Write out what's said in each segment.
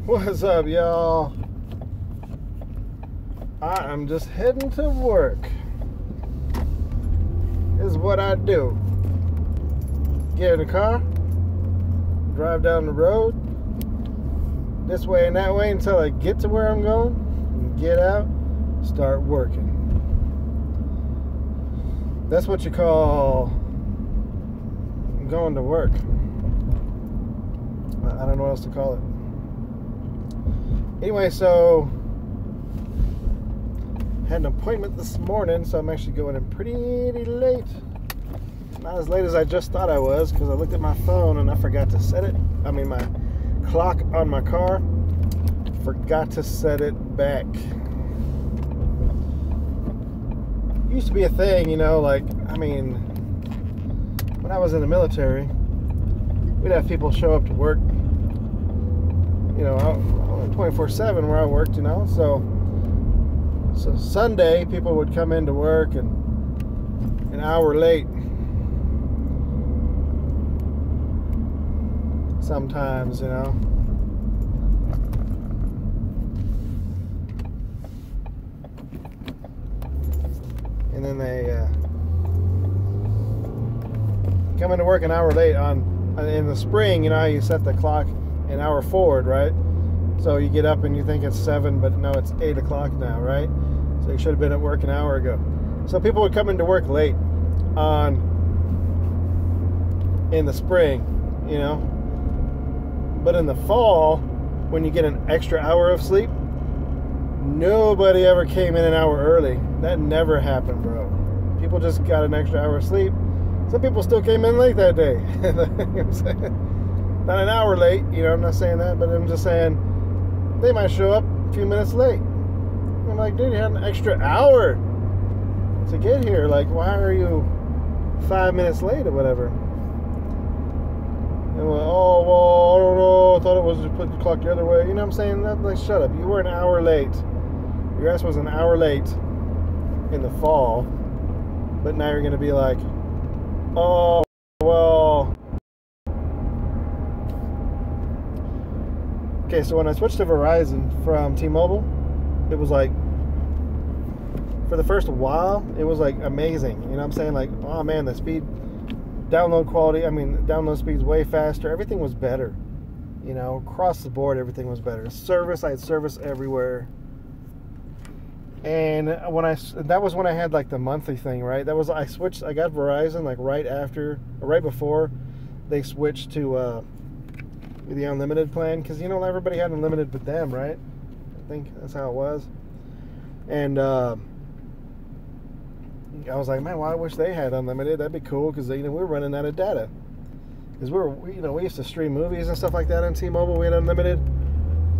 What's up, y'all? I am just heading to work. This is what I do. Get in the car, drive down the road, this way and that way until I get to where I'm going, and get out, start working. That's what you call going to work. I don't know what else to call it. Anyway, so had an appointment this morning, so I'm actually going in pretty late. Not as late as I just thought I was, because I looked at my phone and I forgot to set it. I mean, my clock on my car, forgot to set it back. Used to be a thing, you know, like, I mean, when I was in the military, we'd have people show up to work, you know, 24/7 where I worked, you know, so Sunday people would come into work and an hour late sometimes, you know. And then they come into work an hour late in the spring, you know how you set the clock an hour forward, right? So you get up and you think it's 7, but no, it's 8 o'clock now, right? So you should have been at work an hour ago. So people would come into work late in the spring, you know. But in the fall, when you get an extra hour of sleep, nobody ever came in an hour early. That never happened, bro. People just got an extra hour of sleep. Some people still came in late that day. You know what I'm saying? Not an hour late, you know, I'm not saying that, but I'm just saying they might show up a few minutes late. I'm like, dude, you had an extra hour to get here. Like, why are you 5 minutes late or whatever? And we're, oh, well, I don't know. I thought it was to put the clock the other way. You know what I'm saying? Like, shut up. You were an hour late. Your ass was an hour late in the fall. But now you're going to be like, oh, well. Okay, so when I switched to Verizon from T-Mobile, it was like, for the first while, it was like amazing. You know what I'm saying? Like, oh man, the speed, download quality, I mean, download speed's way faster. Everything was better. You know, across the board, everything was better. Service, I had service everywhere. And that was when I had like the monthly thing, right? I got Verizon like right before they switched to the unlimited plan, because you know everybody had unlimited with them, right? I think that's how it was. And I was like, man, well, I wish they had unlimited. That'd be cool, because you know we're running out of data. Because we used to stream movies and stuff like that on T-Mobile. We had unlimited,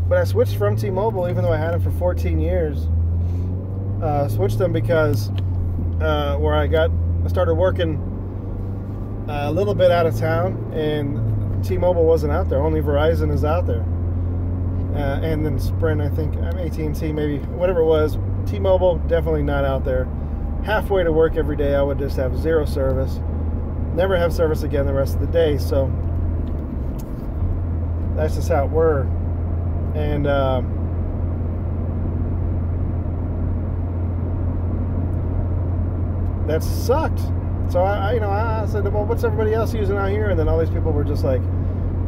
but I switched from T-Mobile, even though I had them for 14 years. Switched them because where I started working a little bit out of town, and T-Mobile wasn't out there. Only Verizon is out there. And then Sprint, I think, AT&T maybe, whatever it was. T-Mobile, definitely not out there. Halfway to work every day, I would just have zero service. Never have service again the rest of the day. So that's just how it were. And that sucked. So I said, well, what's everybody else using out here? And then all these people were just like,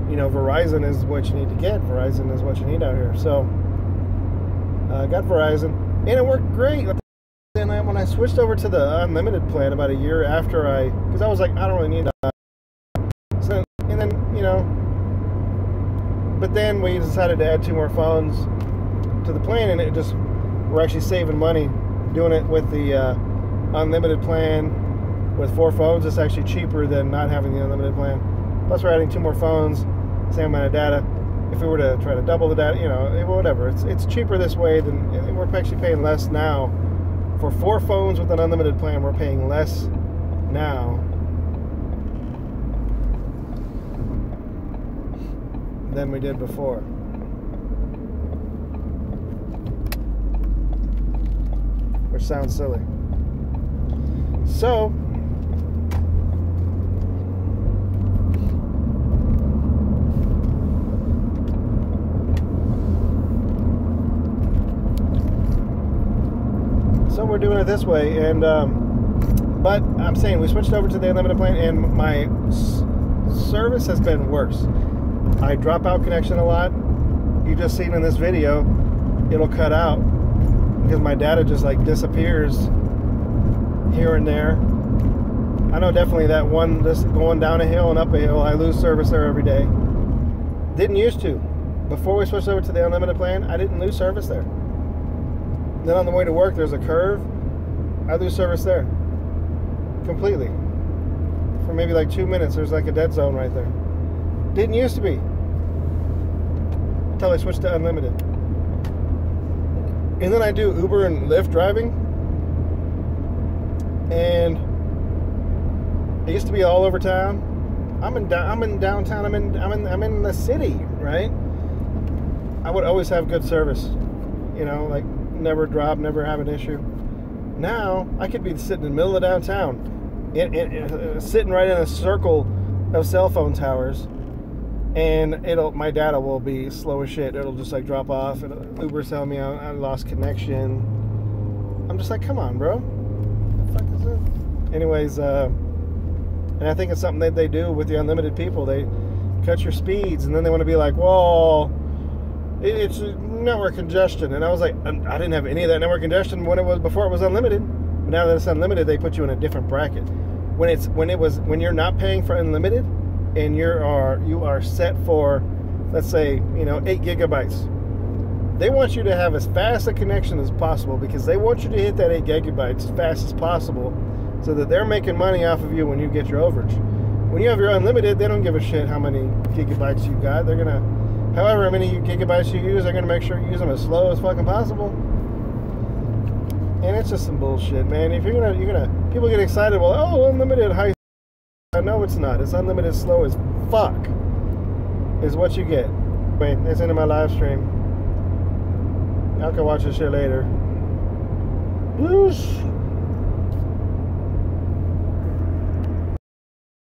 you know, Verizon is what you need to get. Verizon is what you need out here. So I got Verizon, and it worked great. And when I switched over to the unlimited plan about a year after because I was like, I don't really need that. So, and then, you know, but then we decided to add 2 more phones to the plan, and we're actually saving money doing it with the unlimited plan. With 4 phones, it's actually cheaper than not having the unlimited plan. Plus, we're adding 2 more phones, same amount of data. If we were to try to double the data, you know, whatever. It's cheaper this way than we're actually paying less now. For 4 phones with an unlimited plan, we're paying less now than we did before. Which sounds silly. So So we're doing it this way, and but I'm saying we switched over to the unlimited plan, and my service has been worse. I drop out connection a lot. You just seen in this video, it'll cut out because my data just like disappears here and there. I know definitely that one just going down a hill and up a hill, I lose service there every day. Didn't used to. Before we switched over to the unlimited plan, I didn't lose service there. Then on the way to work, there's a curve. I lose service there completely. For maybe like 2 minutes, there's like a dead zone right there. Didn't used to be until I switched to unlimited. And then I do Uber and Lyft driving, and it used to be all over town. I'm in downtown. I'm in the city, right? I would always have good service, you know, like never drop, never have an issue. Now I could be sitting in the middle of downtown, sitting right in a circle of cell phone towers, and my data will be slow as shit. It'll just like drop off, and Uber's telling me I lost connection. I'm just like, come on, bro. What the fuck is this? Anyways, and I think it's something that they do with the unlimited people. They cut your speeds, and then they want to be like, well, it's network congestion. And I was like, I didn't have any of that network congestion before it was unlimited. But now that it's unlimited, they put you in a different bracket. When you're not paying for unlimited, and you are set for, let's say, 8 gigabytes. They want you to have as fast a connection as possible because they want you to hit that 8 gigabytes as fast as possible, so that they're making money off of you when you get your overage. When you have your unlimited, they don't give a shit how many gigabytes you got. They're gonna, however many gigabytes you use, they're gonna make sure you use them as slow as fucking possible. And it's just some bullshit, man. If people get excited, well, oh, unlimited high. No, it's not. It's unlimited slow as fuck is what you get. Wait, it's into my live stream. Y'all can watch this shit later. Whoosh.